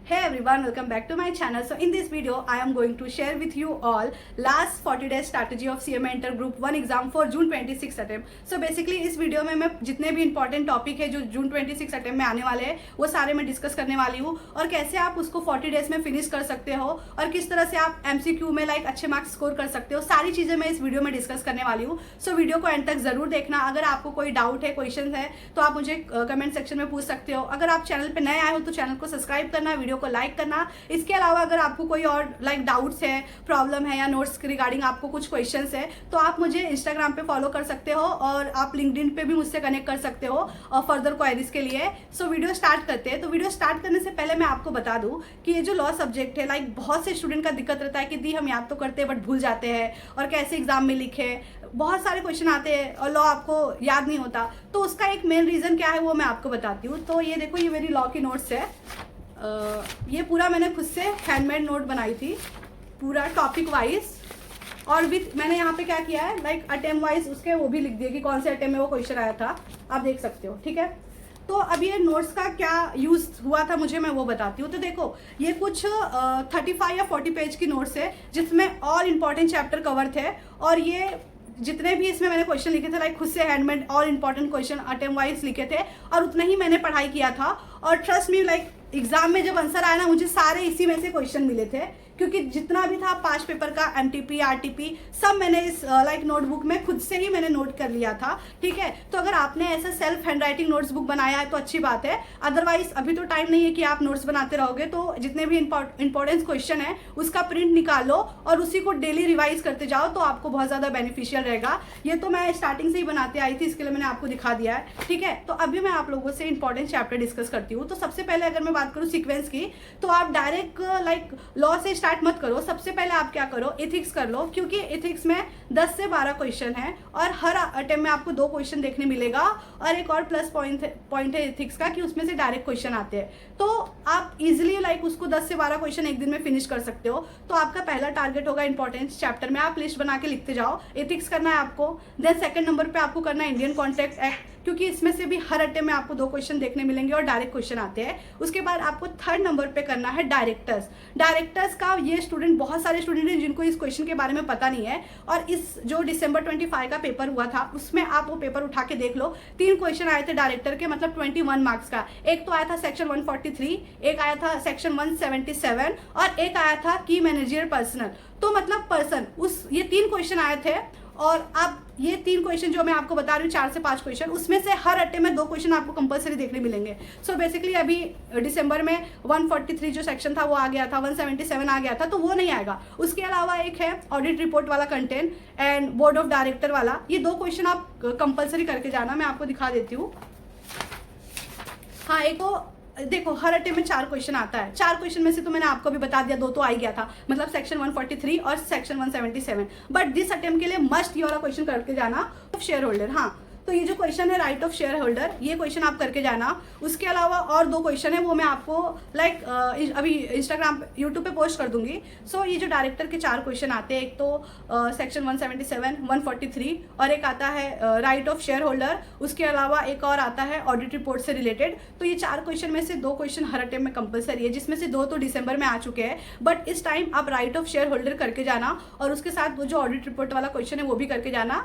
Hey everyone, welcome back to my channel. So in this video I am going to share with you all last 40 days strategy of CMA Inter Group 1 exam for June 26 attempt. So basically इस video में मैं जितने भी important topic है जो जून 26 attempt में आने वाले हैं वो सारे मैं डिस्कस करने वाली हूँ और कैसे आप उसको 40 डेज में फिनिश कर सकते हो और किस तरह से आप MCQ में अच्छे मार्क्स स्कोर कर सकते हो, सारी चीज़ें मैं इस वीडियो में डिस्कस करने वाली हूँ. सो वीडियो को एंड तक जरूर देखना. अगर आपको कोई डाउट है, क्वेश्चन है तो आप मुझे कमेंट सेक्शन में पूछ सकते हो. अगर आप चैनल पर नए आए हो तो चैनल को सब्सक्राइब करना, वीडियो को लाइक करना. इसके अलावा अगर आपको कोई और डाउट्स है, प्रॉब्लम है या नोट्स के रिगार्डिंग आपको कुछ क्वेश्चंस है तो आप मुझे इंस्टाग्राम पे फॉलो कर सकते हो और आप लिंक्डइन पे भी मुझसे कनेक्ट कर सकते हो फर्दर क्वेरीज के लिए. सो वीडियो स्टार्ट करते हैं. तो वीडियो स्टार्ट करने से पहले मैं आपको बता दूं कि ये जो लॉ सब्जेक्ट है बहुत से स्टूडेंट का दिक्कत रहता है कि दी हम याद तो करते हैं बट भूल जाते हैं और कैसे एग्जाम में लिखे, बहुत सारे क्वेश्चन आते हैं और लॉ आपको याद नहीं होता. तो उसका एक मेन रीज़न क्या है वो मैं आपको बताती हूँ. तो ये देखो, ये मेरी लॉ की नोट्स है. ये पूरा मैंने खुद से हैंडमेड नोट बनाई थी, पूरा टॉपिक वाइज, और विथ मैंने यहाँ पे क्या किया है अटेम्प्ट वाइज उसके वो भी लिख दिए कि कौन से अटेम्प्ट में वो क्वेश्चन आया था. आप देख सकते हो, ठीक है. तो अब ये नोट्स का क्या यूज हुआ था मुझे, मैं वो बताती हूँ. तो देखो, ये कुछ 35 या 40 पेज की नोट्स है जिसमें ऑल इंपॉर्टेंट चैप्टर कवर थे और ये जितने भी इसमें मैंने क्वेश्चन लिखे थे खुद से handmade all important question attempt wise लिखे थे और उतना ही मैंने पढ़ाई किया था. और ट्रस्ट मी एग्जाम में जब आंसर आया ना, मुझे सारे इसी में से क्वेश्चन मिले थे क्योंकि जितना भी था 5 पेपर का MTP RTP सब मैंने इस नोटबुक में खुद से ही मैंने नोट कर लिया था, ठीक है. तो अगर आपने ऐसा self hand writing notes book बनाया है तो अच्छी बात है. अदरवाइज अभी तो टाइम नहीं है कि आप नोट्स बनाते रहोगे. तो जितने भी इंपॉर्टेंस क्वेश्चन है उसका प्रिंट निकालो और उसी को डेली रिवाइज करते जाओ तो आपको बहुत ज़्यादा बेनिफिशियल रहेगा. ये तो मैं स्टार्टिंग से ही बनाते आई थी, इसके लिए मैंने आपको दिखा दिया है, ठीक है. तो अभी मैं आप लोगों से इंपॉर्टेंट चैप्टर डिस्कस करती हूँ. तो सबसे पहले अगर मैं बात करूँ सीक्वेंस की, तो आप डायरेक्ट लॉ से स्टार्ट मत करो. सबसे पहले आप क्या करो, एथिक्स कर लो, क्योंकि एथिक्स में 10 से 12 क्वेश्चन है और हर अटेम्प्ट में आपको 2 क्वेश्चन देखने मिलेगा. और एक और प्लस पॉइंट है एथिक्स का कि उसमें से डायरेक्ट क्वेश्चन आते हैं. तो आप इजिली उसको 10 से 12 क्वेश्चन एक दिन में फिनिश कर सकते हो. तो आपका पहला टारगेट होगा इंपॉर्टेंस चैप्टर में आप लिस्ट बना के लिखते जाओ. एथिक्स करना है आपको. देन सेकंड नंबर पे आपको करना है इंडियन कॉन्ट्रैक्ट एक्ट, क्योंकि इसमें से भी हर अटेम्प्ट में आपको 2 क्वेश्चन देखने मिलेंगे और डायरेक्ट क्वेश्चन आते हैं. उसके बाद आपको थर्ड नंबर पे करना है डायरेक्टर्स का. ये स्टूडेंट, बहुत सारे स्टूडेंट हैं जिनको इस क्वेश्चन के बारे में पता नहीं है और इस जो December 25 का पेपर हुआ था उसमें आप वो पेपर उठा के देख लो. 3 क्वेश्चन आए थे डायरेक्टर के, मतलब 21 मार्क्स का. एक तो आया था सेक्शन 143, एक आया था सेक्शन 177 और एक आया था की मैनेजर पर्सनल. तो मतलब पर्सन, ये 3 क्वेश्चन आए थे. और अब ये 3 क्वेश्चन जो मैं आपको बता रही हूँ, 4 से 5 क्वेश्चन, उसमें से हर अट्टे में 2 क्वेश्चन आपको कंपलसरी देखने मिलेंगे. सो बेसिकली अभी दिसंबर में 143 जो सेक्शन था वो आ गया था, 177 आ गया था, तो वो नहीं आएगा. उसके अलावा एक है ऑडिट रिपोर्ट वाला content and board of director वाला. ये 2 क्वेश्चन आप कंपलसरी करके जाना. मैं आपको दिखा देती हूँ. हाँ, एक तो देखो हर अटेम्प्ट में 4 क्वेश्चन आता है. 4 क्वेश्चन में से तो मैंने आपको भी बता दिया 2 तो आ ही गया था, मतलब सेक्शन 143 और सेक्शन 177. बट दिस अटेम्प्ट के लिए मस्ट ये वाला क्वेश्चन करके जाना, शेयर होल्डर. हाँ, तो ये जो क्वेश्चन है राइट ऑफ शेयर होल्डर, ये क्वेश्चन आप करके जाना. उसके अलावा और 2 क्वेश्चन है वो मैं आपको अभी इंस्टाग्राम यूट्यूब पे पोस्ट कर दूंगी. सो ये जो डायरेक्टर के 4 क्वेश्चन आते हैं, एक तो सेक्शन 177, 143 और एक आता है राइट ऑफ शेयर होल्डर. उसके अलावा एक और आता है ऑडिट रिपोर्ट से रिलेटेड. तो ये 4 क्वेश्चन में से 2 क्वेश्चन हर अटेम्प्ट में कंपलसरी है, जिसमें से 2 तो दिसंबर में आ चुके हैं. बट इस टाइम आप राइट ऑफ शेयर होल्डर करके जाना और उसके साथ वो जो ऑडिट रिपोर्ट वाला क्वेश्चन है वो भी करके जाना.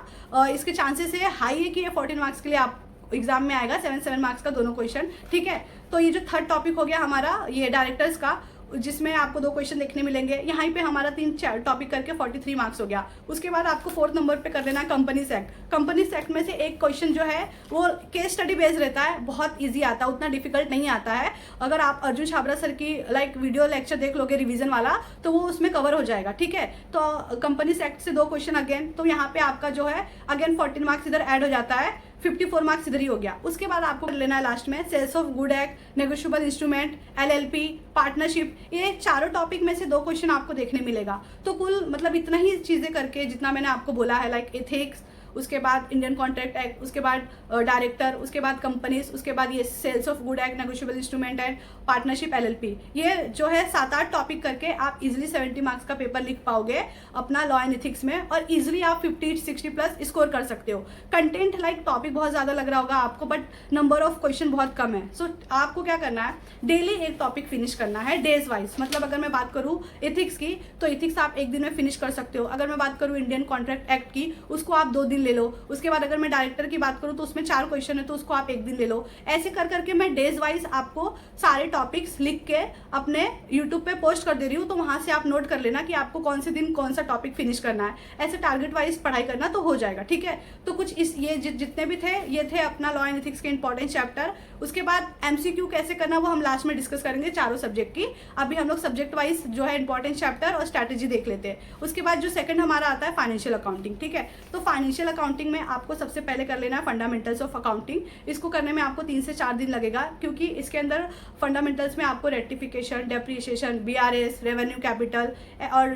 इसके चांसेस है हाई है कि 14 मार्क्स के लिए आप एग्जाम में आएगा, 7 मार्क्स का दोनों क्वेश्चन, ठीक है. तो ये जो थर्ड टॉपिक हो गया हमारा ये डायरेक्टर्स का, जिसमें आपको 2 क्वेश्चन देखने मिलेंगे. यहाँ पे हमारा 3 टॉपिक करके 43 मार्क्स हो गया. उसके बाद आपको 4th नंबर पे कर देना कंपनीज एक्ट. कंपनीज एक्ट में से एक क्वेश्चन जो है वो केस स्टडी बेस्ड रहता है, बहुत इजी आता है, उतना डिफिकल्ट नहीं आता है. अगर आप अर्जुन छाबरा सर की वीडियो लेक्चर देख लोगे रिवीजन वाला तो वो उसमें कवर हो जाएगा, ठीक है. तो कंपनीज एक्ट से 2 क्वेश्चन अगेन, तो यहाँ पे आपका जो है अगेन 14 मार्क्स इधर ऐड हो जाता है, 54 मार्क्स इधर ही हो गया. उसके बाद आपको लेना है लास्ट में sales of good act, negotiable instrument, LLP, partnership. ये चारों टॉपिक में से 2 क्वेश्चन आपको देखने मिलेगा. तो कुल मतलब इतना ही चीजें करके जितना मैंने आपको बोला है एथिक्स उसके बाद इंडियन कॉन्ट्रैक्ट एक्ट, उसके बाद डायरेक्टर, उसके बाद कंपनीज, उसके बाद ये sales of good act, negotiable instrument and partnership LLP। ये जो है 7-8 टॉपिक करके आप इजिली 70 मार्क्स का पेपर लिख पाओगे अपना लॉ एंड एथिक्स में, और इजिली आप 50-60+ स्कोर कर सकते हो। कंटेंट लाइक टॉपिक बहुत ज़्यादा लग रहा होगा आपको, बट नंबर ऑफ क्वेश्चन बहुत कम है। सो आपको क्या करना है, डेली एक टॉपिक फिनिश करना है डेज वाइज। मतलब अगर मैं बात करूँ एथिक्स की, तो एथिक्स आप एक दिन में फिनिश कर सकते हो। अगर मैं बात करूँ इंडियन कॉन्ट्रैक्ट एक्ट की, उसको आप 2 दिन ले लो। उसके बाद अगर मैं डायरेक्टर की बात करूँ तो उसमें 4 क्वेश्चन है, तो उसको आप 1 दिन ले लो। ऐसे कर करके मैं डेज वाइज आपको सारे टॉपिक्स लिख के अपने यूट्यूब पे पोस्ट कर दे रही हूँ, तो वहां से आप नोट कर लेना कि आपको कौन से दिन कौन सा टॉपिक फिनिश करना है। ऐसे टारगेट वाइज पढ़ाई करना तो हो जाएगा, ठीक है। तो कुछ इस ये जितने भी थे, ये थे अपना लॉ एंड एथिक्स के इंपॉर्टेंट चैप्टर। उसके बाद MCQ कैसे करना वो हम लास्ट में डिस्कस करेंगे चारों सब्जेक्ट की। अभी हम लोग सब्जेक्ट वाइज जो है इंपॉर्टेंट चैप्टर और स्ट्रैटेजी देख लेते हैं। उसके बाद जो सेकंड हमारा आता है फाइनेंशियल अकाउंटिंग, ठीक है। तो फाइनेंशियल अकाउंटिंग में आपको सबसे पहले कर लेना है फंडामेंटल्स ऑफ अकाउंटिंग। इसको करने में आपको 3 से 4 दिन लगेगा, क्योंकि इसके अंदर फंडामेंटल्स में आपको rectification, depreciation, BRS, revenue capital और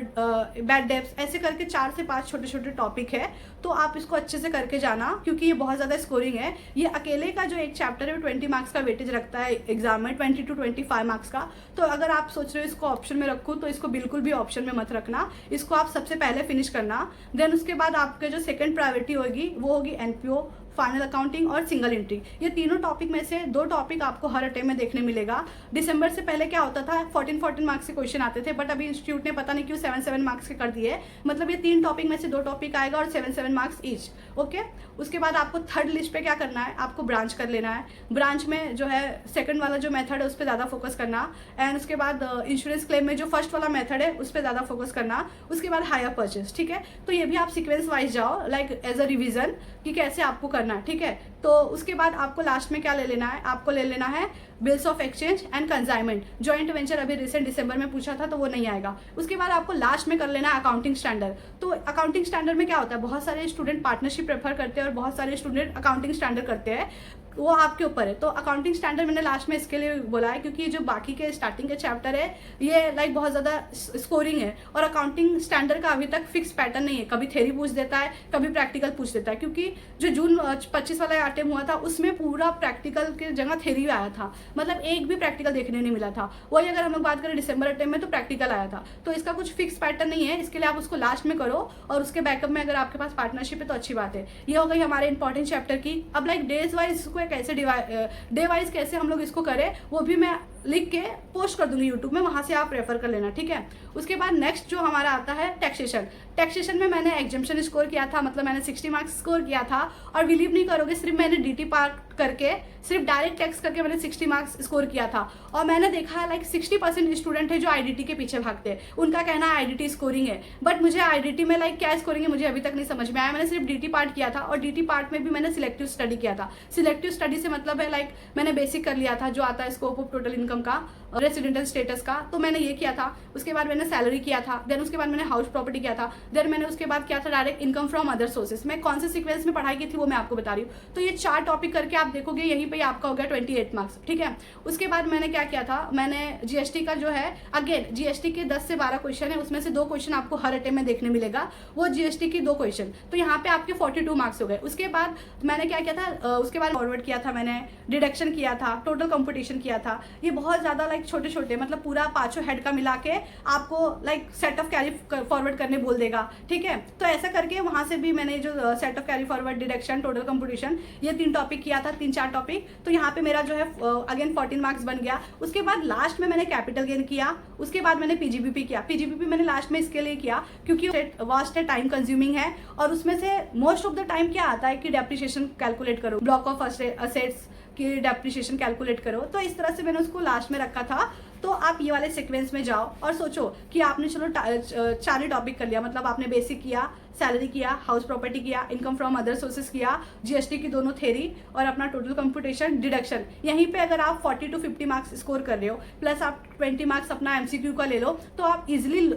बैड डेब्ट्स, ऐसे करके 4 से 5 छोटे छोटे टॉपिक है। तो आप इसको अच्छे से करके जाना, क्योंकि ये बहुत ज़्यादा स्कोरिंग है। ये अकेले का जो एक चैप्टर है वो 20 मार्क्स का वेटेज रखता है एग्जाम में, 20 to 25 मार्क्स का। तो अगर आप सोच रहे हो इसको ऑप्शन में रखूँ, तो इसको बिल्कुल भी ऑप्शन में मत रखना, इसको आप सबसे पहले फिनिश करना। देन उसके बाद आपके जो सेकंड प्रायोरिटी होगी वो होगी NPO, फाइनल अकाउंटिंग और सिंगल एंट्री। ये तीनों टॉपिक में से 2 टॉपिक आपको हर अटेम्प्ट में देखने मिलेगा। दिसंबर से पहले क्या होता था, 14 मार्क्स के क्वेश्चन आते थे, बट अभी इंस्टीट्यूट ने पता नहीं क्यों 7 मार्क्स के कर दिए। मतलब ये 3 टॉपिक में से 2 टॉपिक आएगा और 7 मार्क्स ईच, ओके। उसके बाद आपको थर्ड लिस्ट पे क्या करना है, आपको ब्रांच कर लेना है। ब्रांच में जो है सेकंड वाला जो मेथड है उस पर ज़्यादा फोकस करना, एंड उसके बाद इंश्योरेंस क्लेम में जो फर्स्ट वाला मेथड है उस पर ज़्यादा फोकस करना। उसके बाद हायर परचेस, ठीक है। तो ये भी आप सीक्वेंस वाइज जाओ, लाइक एज अ रिविजन कि कैसे आपको करना है, ठीक है। तो उसके बाद आपको लास्ट में क्या ले लेना है, आपको ले लेना है bills of exchange and consignment. Joint venture अभी रिसेंट दिसंबर में पूछा था तो वो नहीं आएगा। उसके बाद आपको लास्ट में कर लेना है अकाउंटिंग स्टैंडर्ड। तो अकाउंटिंग स्टैंडर्ड में क्या होता है, बहुत सारे स्टूडेंट पार्टनरशिप प्रेफर करते हैं और बहुत सारे स्टूडेंट अकाउंटिंग स्टैंडर्ड करते हैं, वो आपके ऊपर है। तो अकाउंटिंग स्टैंडर्ड मैंने लास्ट में इसके लिए बोला है, क्योंकि जो बाकी के स्टार्टिंग के चैप्टर है ये लाइक बहुत ज़्यादा स्कोरिंग है, और अकाउंटिंग स्टैंडर्ड का अभी तक फिक्स पैटर्न नहीं है। कभी थ्योरी पूछ देता है, कभी प्रैक्टिकल पूछ देता है, क्योंकि जो जून 25 वाला अटेम्प्ट हुआ था उसमें पूरा प्रैक्टिकल की जगह थ्योरी आया था। मतलब एक भी प्रैक्टिकल देखने नहीं मिला था। वही अगर हम लोग बात करें दिसंबर अटेम्प्ट में, तो प्रैक्टिकल आया था। तो इसका कुछ फिक्स पैटर्न नहीं है, इसके लिए आप उसको लास्ट में करो, और उसके बैकअप में अगर आपके पास पार्टनरशिप है तो अच्छी बात है। ये हो गई हमारे इंपॉर्टेंट चैप्टर की। अब लाइक डेज वाइज इसको कैसे डे वाइज कैसे हम लोग इसको करें, वो भी मैं लिख के पोस्ट कर दूंगी यूट्यूब में, वहां से आप रेफर कर लेना, ठीक है। उसके बाद नेक्स्ट जो हमारा आता है टैक्सेशन। टैक्सेशन में मैंने एग्जम्पशन स्कोर किया था, मतलब मैंने 60 मार्क्स स्कोर किया था, और बिलीव नहीं करोगे, सिर्फ मैंने DT पार्ट करके, सिर्फ डायरेक्ट टैक्स करके मैंने 60 मार्क्स स्कोर किया था। और मैंने देखा है लाइक 60% स्टूडेंट है जो IDT के पीछे भागते हैं। उनका कहना है IDT स्कोरिंग है, बट मुझे IDT में लाइक क्या स्कोरिंग है मुझे अभी तक नहीं समझ में आया। मैंने सिर्फ DT पार्ट किया था, और DT पार्ट में भी मैंने सिलेक्टिव स्टडी किया था। सिलेक्टिव स्टडी से मतलब है लाइक मैंने बेसिक कर लिया था, जो आता है स्कोप ऑफ टोटल इनकम का, रेसिडेंटल स्टेटस का, तो मैंने ये किया था। उसके बाद मैंने सैलरी किया था, देन उसके बाद मैंने हाउस प्रॉपर्टी किया था, देन मैंने उसके बाद किया था direct income from other sources. मैं कौन से सीक्वेंस में पढ़ाई की थी वो मैं आपको बता रही हूँ। तो ये 4 टॉपिक करके आप देखोगे यहीं पे आपका हो गया 28 मार्क्स, ठीक है। उसके बाद मैंने क्या किया था, मैंने GST का जो है, अगेन GST के 10 से 12 क्वेश्चन है, उसमें से 2 क्वेश्चन आपको हर अटेम्प्ट में देखने मिलेगा, वो GST की 2 क्वेश्चन। तो यहाँ पे आपके 42 मार्क्स हो गए। उसके बाद मैंने क्या किया था, उसके बाद फॉरवर्ड किया था, मैंने डिडक्शन किया था, टोटल कंपटीशन किया था। ये बहुत ज़्यादा लाइक छोटे छोटे, मतलब पूरा 5 हेड का मिला के आपको like set of carry forward करने बोल देगा, ठीक है। तो ऐसा करके वहाँ से भी मैंने जो set of carry forward, deduction, total competition, ये 3 टॉपिक किया था, 3-4 टॉपिक। तो यहाँ पे मेरा जो है अगेन 14 मार्क्स बन गया। उसके बाद लास्ट में मैंने कैपिटल गेन किया। उसके बाद मैंने PGBP किया। PGBP मैंने लास्ट में इसके लिए किया क्योंकि वास्ट है, टाइम कंज्यूमिंग है, और उसमें से मोस्ट ऑफ द टाइम क्या आता है कि डेप्रिसिएशन कैलकुलेट करो, ब्लॉक ऑफ असेट्स की डेप्रिसिएशन कैलकुलेट करो। तो इस तरह से मैंने उसको लास्ट में रखा था। तो आप ये वाले सीक्वेंस में जाओ और सोचो कि आपने चलो 4 टॉपिक कर लिया, मतलब आपने बेसिक किया, सैलरी किया, हाउस प्रॉपर्टी किया, इनकम फ्रॉम अदर सोर्सेज किया, GST की दोनों थ्योरी, और अपना टोटल कंप्यूटेशन, डिडक्शन। यहीं पे अगर आप 40 to 50 मार्क्स स्कोर कर रहे हो, प्लस आप 20 मार्क्स अपना MCQ का ले लो, तो आप इजिली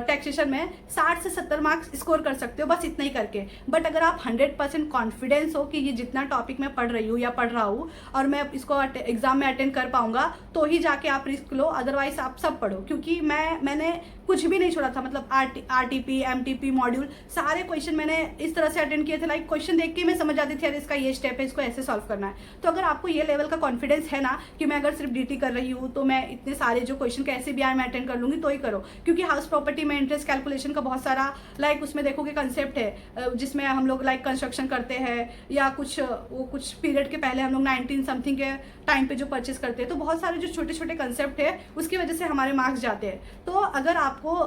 टैक्सेशन में 60 से 70 मार्क्स स्कोर कर सकते हो, बस इतना ही करके। बट अगर आप 100% कॉन्फिडेंस हो कि ये जितना टॉपिक मैं पढ़ रही हूँ या पढ़ रहा हूँ और मैं इसको एग्जाम में अटेंड कर पाऊंगा, तो ही जाके आप रिस्क लो, अदरवाइज आप सब पढ़ो। क्योंकि मैंने कुछ भी नहीं छोड़ा था, मतलब RTP, MTP मॉड्यूल सारे सारे क्वेश्चन मैंने इस तरह से अटेंड किए थे, लाइक क्वेश्चन देख के मैं समझ जाती थी यार इसका ये स्टेप है, इसको ऐसे सॉल्व करना है। तो अगर आपको ये लेवल का कॉन्फिडेंस है ना कि मैं अगर सिर्फ ड्यूटी कर रही हूँ तो मैं इतने सारे जो क्वेश्चन कैसे भी आए मैं अटेंड कर लूँगी, तो ही करो। क्योंकि हाउस प्रॉपर्टी में इंटरेस्ट कैलकुलेशन का बहुत सारा लाइक उसमें देखोगे कंसेप्ट है, जिसमें हम लोग लाइक कंस्ट्रक्शन करते हैं या कुछ पीरियड के पहले हम लोग 19 समथिंग के टाइम पे जो परचेस करते हैं, तो बहुत सारे जो छोटे छोटे कंसेप्ट है उसकी वजह से हमारे मार्क्स जाते हैं। तो अगर आपको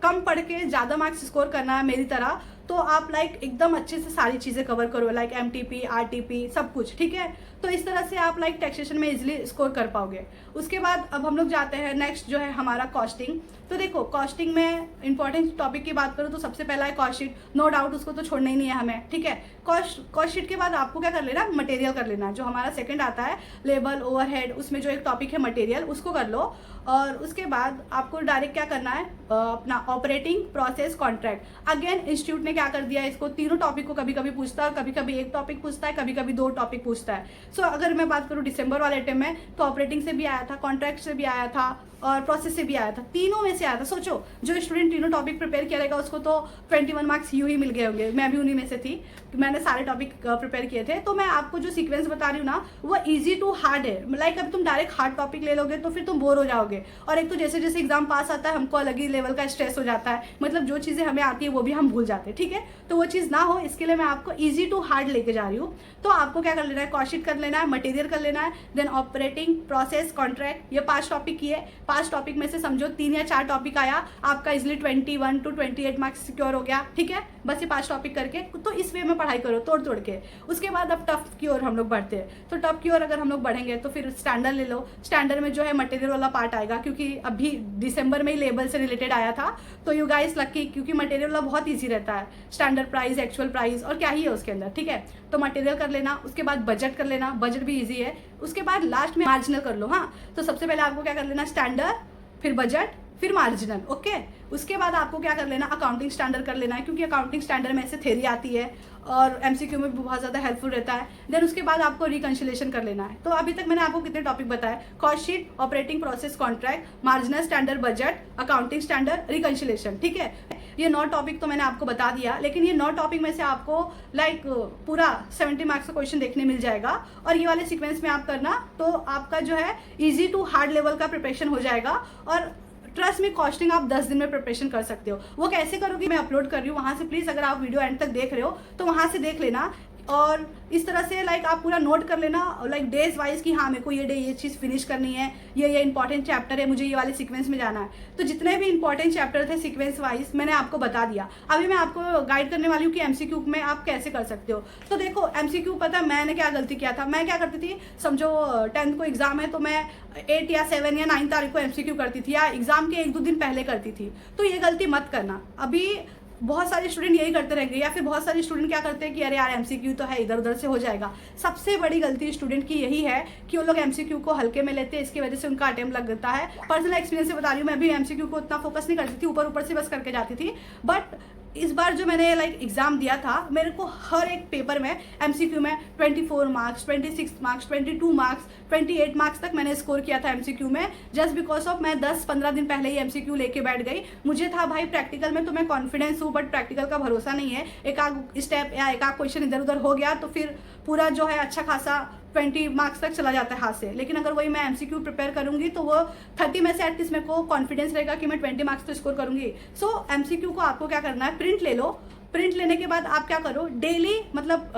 कम पढ़ के ज़्यादा मार्क्स स्कोर करना है मेरी तरह, तो आप लाइक एकदम अच्छे से सारी चीज़ें कवर करो, लाइक MTP RTP सब कुछ, ठीक है। तो इस तरह से आप लाइक टैक्सेशन में इजीली स्कोर कर पाओगे। उसके बाद अब हम लोग जाते हैं नेक्स्ट जो है हमारा कॉस्टिंग। तो देखो कॉस्टिंग में इंपॉर्टेंट टॉपिक की बात करूँ तो सबसे पहला है कॉस्ट शीट, नो डाउट उसको तो छोड़ना ही नहीं है हमें, ठीक है। कॉस्ट शीट के बाद आपको क्या कर लेना, मटेरियल कर लेना। जो हमारा सेकंड आता है लेबल ओवरहेड, उसमें जो एक टॉपिक है मटेरियल, उसको कर लो। और उसके बाद आपको डायरेक्ट क्या करना है, अपना operating process contract. Again institute ने क्या कर दिया है, इसको तीनों टॉपिक को कभी कभी पूछता है, कभी कभी एक टॉपिक पूछता है, कभी कभी 2 टॉपिक पूछता है। सो अगर मैं बात करूँ दिसंबर वाले टाइम में, तो ऑपरेटिंग से भी आया था, कॉन्ट्रैक्ट से भी आया था और प्रोसेस से भी आया था, तीनों में से आया था। सोचो जो स्टूडेंट तीनों टॉपिक प्रिपेयर किया रहेगा उसको तो 21 मार्क्स यूं ही मिल गए होंगे। मैं भी उन्हीं में से थी, मैंने सारे टॉपिक प्रिपेयर किए थे। तो मैं आपको जो सीक्वेंस बता रही हूँ ना वो इजी टू हार्ड है। लाइक अब तुम डायरेक्ट हार्ड टॉपिक ले लोगे तो फिर तुम बोर हो जाओगे, और एक तो जैसे जैसे एग्जाम पास आता है हमको अलग ही लेवल का स्ट्रेस हो जाता है, मतलब जो चीज़ें हमें आती है वो भी हम भूल जाते हैं, ठीक है। तो वो चीज़ ना हो इसके लिए मैं आपको ईजी टू हार्ड लेके जा रही हूँ। तो आपको क्या कर लेना है, कॉस्ट शीट कर लेना है, मटेरियल कर लेना है, देन ऑपरेटिंग प्रोसेस कॉन्ट्रैक्ट। ये 5 टॉपिक किए, 5 टॉपिक में से समझो 3 या 4 टॉपिक आया, आपका इजिली 21 to 28 मार्क्स सिक्योर हो गया, ठीक है। बस ये 5 टॉपिक करके तो इस वे में पढ़ाई करो तोड़ तोड़ के। उसके बाद अब टफ की ओर हम लोग बढ़ते हैं। तो टफ की ओर अगर हम लोग बढ़ेंगे तो फिर स्टैंडर्ड ले लो। स्टैंडर्ड में जो है मटेरियल वाला पार्ट आएगा, क्योंकि अभी दिसंबर में ही लेबल से रिलेटेड आया था, तो यू गाइस लकी, क्योंकि मटेरियल वाला बहुत ईजी रहता है। स्टैंडर्ड प्राइस, एक्चुअल प्राइस और क्या ही है उसके अंदर, ठीक है। तो मटेरियल कर लेना, उसके बाद बजट कर लेना, बजट भी ईजी है। उसके बाद लास्ट में मार्जिनल कर लो। हाँ, तो सबसे पहले आपको क्या कर लेना, स्टैंडर्ड, फिर बजट, फिर मार्जिनल, ओके। उसके बाद आपको क्या कर लेना, अकाउंटिंग स्टैंडर्ड कर लेना है, क्योंकि अकाउंटिंग स्टैंडर्ड में से थ्योरी आती है और MCQ में भी बहुत ज़्यादा हेल्पफुल रहता है। देन उसके बाद आपको रिकंसिलेशन कर लेना है। तो अभी तक मैंने आपको कितने टॉपिक बताए, cost sheet, operating process contract, marginal, standard, budget, accounting standard, reconciliation, ठीक है। ये 9 टॉपिक तो मैंने आपको बता दिया, लेकिन ये 9 टॉपिक में से आपको लाइक पूरा 70 मार्क्स का क्वेश्चन देखने मिल जाएगा, और ये वाले सीक्वेंस में आप करना तो आपका जो है ईजी टू हार्ड लेवल का प्रिपरेशन हो जाएगा। और ट्रस्ट में कॉस्टिंग आप 10 दिन में प्रिपरेशन कर सकते हो। वो कैसे करोगे मैं अपलोड कर रही हूँ, वहाँ से प्लीज़ अगर आप वीडियो एंड तक देख रहे हो तो वहाँ से देख लेना। और इस तरह से लाइक आप पूरा नोट कर लेना, लाइक डेज वाइज कि हाँ मेरे को ये डे ये चीज़ फिनिश करनी है, ये इंपॉर्टेंट चैप्टर है, मुझे ये वाले सीक्वेंस में जाना है। तो जितने भी इंपॉर्टेंट चैप्टर थे सीक्वेंस वाइज मैंने आपको बता दिया। अभी मैं आपको गाइड करने वाली हूँ कि MCQ में आप कैसे कर सकते हो। तो देखो MCQ पता है मैंने क्या गलती किया था, मैं क्या करती थी, समझो 10th को एग्जाम है तो मैं 8 या 7 या 9 तारीख को MCQ करती थी, या एग्जाम के 1-2 दिन पहले करती थी। तो ये गलती मत करना। अभी बहुत सारे स्टूडेंट यही करते रहेंगे, या फिर बहुत सारे स्टूडेंट क्या करते हैं कि अरे यार MCQ तो है, इधर उधर से हो जाएगा। सबसे बड़ी गलती स्टूडेंट की यही है कि वो लोग MCQ को हल्के में लेते हैं, इसकी वजह से उनका अटेम्प्ट लग जाता है। पर्सनल एक्सपीरियंस से बता रही हूँ, मैं भी MCQ को उतना फोकस नहीं करती थी, ऊपर ऊपर से बस करके जाती थी। बट इस बार जो मैंने लाइक एग्जाम दिया था, मेरे को हर एक पेपर में MCQ में 24 मार्क्स, 26 मार्क्स, 22 मार्क्स, 28 मार्क्स तक मैंने स्कोर किया था MCQ में, जस्ट बिकॉज ऑफ मैं 10-15 दिन पहले ही MCQ लेके बैठ गई। मुझे था भाई प्रैक्टिकल में तो मैं कॉन्फिडेंस हूँ, बट प्रैक्टिकल का भरोसा नहीं है। एक आध स्टेप या एक आध क्वेश्चन इधर उधर हो गया तो फिर पूरा जो है अच्छा खासा 20 मार्क्स तक चला जाता है हाथ से। लेकिन अगर वही मैं MCQ प्रिपेयर करूंगी तो वो 30 में से एटलीस्ट मेरे को कॉन्फिडेंस रहेगा कि मैं 20 मार्क्स तो स्कोर करूंगी। सो MCQ को आपको क्या करना है, प्रिंट ले लो। प्रिंट लेने के बाद आप क्या करो, डेली मतलब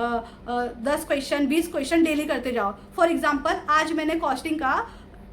10 क्वेश्चन 20 क्वेश्चन डेली करते जाओ। फॉर एग्जाम्पल आज मैंने कॉस्टिंग का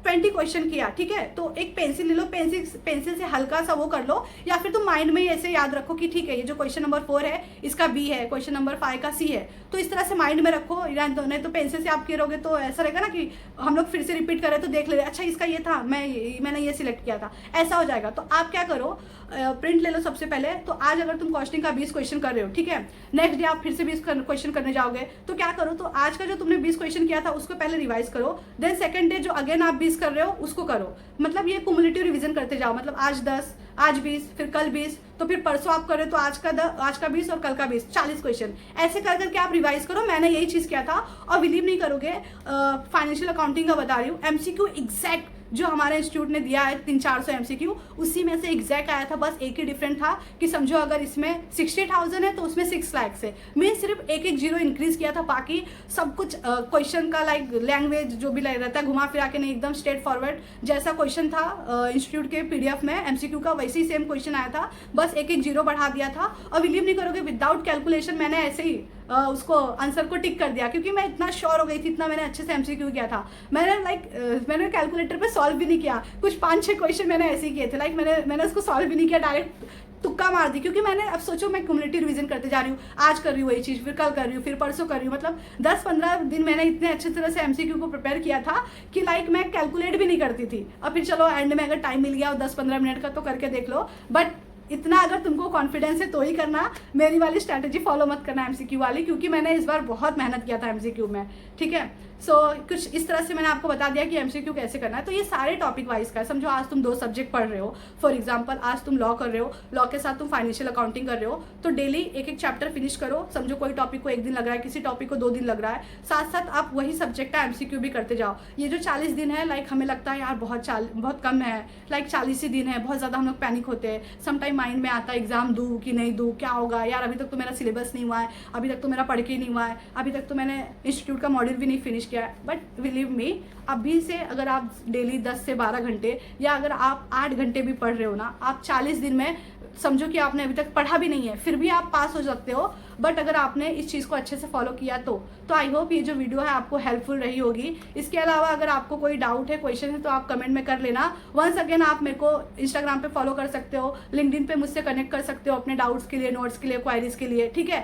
20 क्वेश्चन किया, ठीक है। तो एक पेंसिल ले लो, पेंसिल से हल्का सा वो कर लो, या फिर तुम माइंड में ऐसे याद रखो कि ठीक है ये जो क्वेश्चन नंबर 4 है इसका B है, क्वेश्चन नंबर 5 का C है। तो इस तरह से माइंड में रखो, नहीं तो पेंसिल से आप करोगे तो ऐसा रहेगा ना कि हम लोग फिर से रिपीट करें तो देख ले अच्छा इसका ये था, मैंने ये सिलेक्ट किया था, ऐसा हो जाएगा। तो आप क्या करो, प्रिंट ले लो सबसे पहले। तो आज अगर तुम कॉस्टिंग का 20 क्वेश्चन कर रहे हो, ठीक है, नेक्स्ट डे आप फिर से 20 क्वेश्चन करने जाओगे, तो क्या करो, तो आज का जो तुमने 20 क्वेश्चन किया था उसको पहले रिवाइज करो। देन सेकंड डे जो अगेन आप 20 कर रहे हो उसको करो। मतलब ये कुमुलेटिव रिवीजन करते जाओ, मतलब आज 10, आज 20, फिर कल 20, तो फिर परसों आप करें तो आज का 20 और कल का 20, 40 क्वेश्चन ऐसे कर करके आप रिवाइज करो। मैंने यही चीज़ किया था और बिलीव नहीं करोगे, फाइनेंशियल अकाउंटिंग का बता रही हूँ, MCQ एग्जैक्ट जो हमारे इंस्टीट्यूट ने दिया है 300-400 MCQ, उसी में से एग्जैक्ट आया था। बस एक ही डिफरेंट था कि समझो अगर इसमें 60,000 है तो उसमें 6 लाख से मैं सिर्फ एक जीरो इंक्रीज किया था। बाकी सब कुछ क्वेश्चन का लाइक लैंग्वेज जो भी रहता है घुमा फिरा के नहीं, एकदम स्ट्रेट फॉरवर्ड जैसा क्वेश्चन था इंस्टीट्यूट के PDF में MCQ का, वैसे ही सेम क्वेश्चन आया था। बस एक जीरो बढ़ा दिया था और बिलीव नहीं करोगे विदाउट कैलकुलेशन मैंने ऐसे ही उसको आंसर को टिक कर दिया, क्योंकि मैं इतना श्योर हो गई थी, इतना मैंने अच्छे से MCQ किया था। मैंने कैलकुलेटर पे सॉल्व भी नहीं किया, कुछ 5-6 क्वेश्चन मैंने ऐसे ही किए थे। मैंने उसको सॉल्व भी नहीं किया, डायरेक्ट तुक्का मार दी। क्योंकि मैंने अब सोचो मैं कम्युनिटी रिवीजन करते जा रही हूँ, आज कर रही हूँ वही चीज़, फिर कल कर रही हूँ, फिर परसों कर रही हूँ। मतलब 10-15 दिन मैंने इतने अच्छे तरह से MCQ को प्रिपेयर किया था कि मैं कैलकुलेट भी नहीं करती थी। और फिर चलो एंड में अगर टाइम मिल गया और 10-15 मिनट का तो करके देख लो, बट इतना अगर तुमको कॉन्फिडेंस है तो ही करना, मेरी वाली स्ट्रैटेजी फॉलो मत करना MCQ वाली, क्योंकि मैंने इस बार बहुत मेहनत किया था MCQ में। ठीक है, सो कुछ इस तरह से मैंने आपको बता दिया कि MCQ कैसे करना है। तो ये सारे टॉपिक वाइज का है। समझो आज तुम 2 सब्जेक्ट पढ़ रहे हो, फॉर एग्जांपल आज तुम लॉ कर रहे हो, लॉ के साथ तुम फाइनेंशियल अकाउंटिंग कर रहे हो, तो डेली एक चैप्टर फिनिश करो। समझो कोई टॉपिक को 1 दिन लग रहा है, किसी टॉपिक को 2 दिन लग रहा है, साथ साथ आप वही सब्जेक्ट का MCQ भी करते जाओ। ये जो 40 दिन है हमें लगता है यार बहुत कम है, 40 ही दिन है, बहुत ज़्यादा हम लोग पैनिक होते हैं। समटाइम माइंड में आता है एग्जाम दूँ कि नहीं दूँ, क्या होगा यार, अभी तक तो मेरा सिलेबस नहीं हुआ है, अभी तक तो मेरा पढ़ के नहीं हुआ है, अभी तक तो मैंने इंस्टीट्यूट का मॉड्यूल भी नहीं फिनिश किया है। बट बिलीव मी, अभी से अगर आप डेली 10 से 12 घंटे या अगर आप 8 घंटे भी पढ़ रहे हो ना, आप 40 दिन में समझो कि आपने अभी तक पढ़ा भी नहीं है, फिर भी आप पास हो सकते हो। बट अगर आपने इस चीज़ को अच्छे से फॉलो किया तो आई होप ये जो वीडियो है आपको हेल्पफुल रही होगी। इसके अलावा अगर आपको कोई डाउट है, क्वेश्चन है, तो आप कमेंट में कर लेना। वंस अगेन आप मेरे को इंस्टाग्राम पे फॉलो कर सकते हो, लिंक्डइन पे मुझसे कनेक्ट कर सकते हो अपने डाउट्स के लिए, नोट्स के लिए, क्वायरीज के लिए। ठीक है,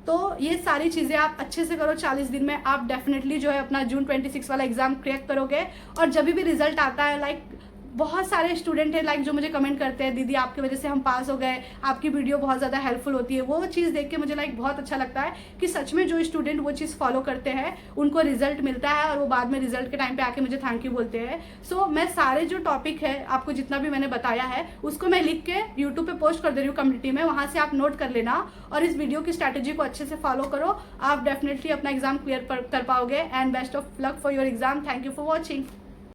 तो ये सारी चीज़ें आप अच्छे से करो। 40 दिन में आप डेफिनेटली जो है अपना जून 26 वाला एग्जाम क्रैक करोगे। और जब भी रिजल्ट आता है बहुत सारे स्टूडेंट हैं जो मुझे कमेंट करते हैं, दीदी आपकी वजह से हम पास हो गए, आपकी वीडियो बहुत ज़्यादा हेल्पफुल होती है। वो चीज़ देख के मुझे बहुत अच्छा लगता है कि सच में जो स्टूडेंट वो चीज़ फॉलो करते हैं उनको रिजल्ट मिलता है, और वो बाद में रिजल्ट के टाइम पे आके मुझे थैंक यू बोलते हैं। सो मैं सारे जो टॉपिक है आपको जितना भी मैंने बताया है उसको मैं लिख के यूट्यूब पे पोस्ट कर दे रही हूँ कम्युनिटी में, वहाँ से आप नोट कर लेना और इस वीडियो की स्ट्रैटेजी को अच्छे से फॉलो करो। आप डेफिनेटली अपना एग्जाम क्लियर कर पाओगे। And best of luck for your exam. Thank you for watching.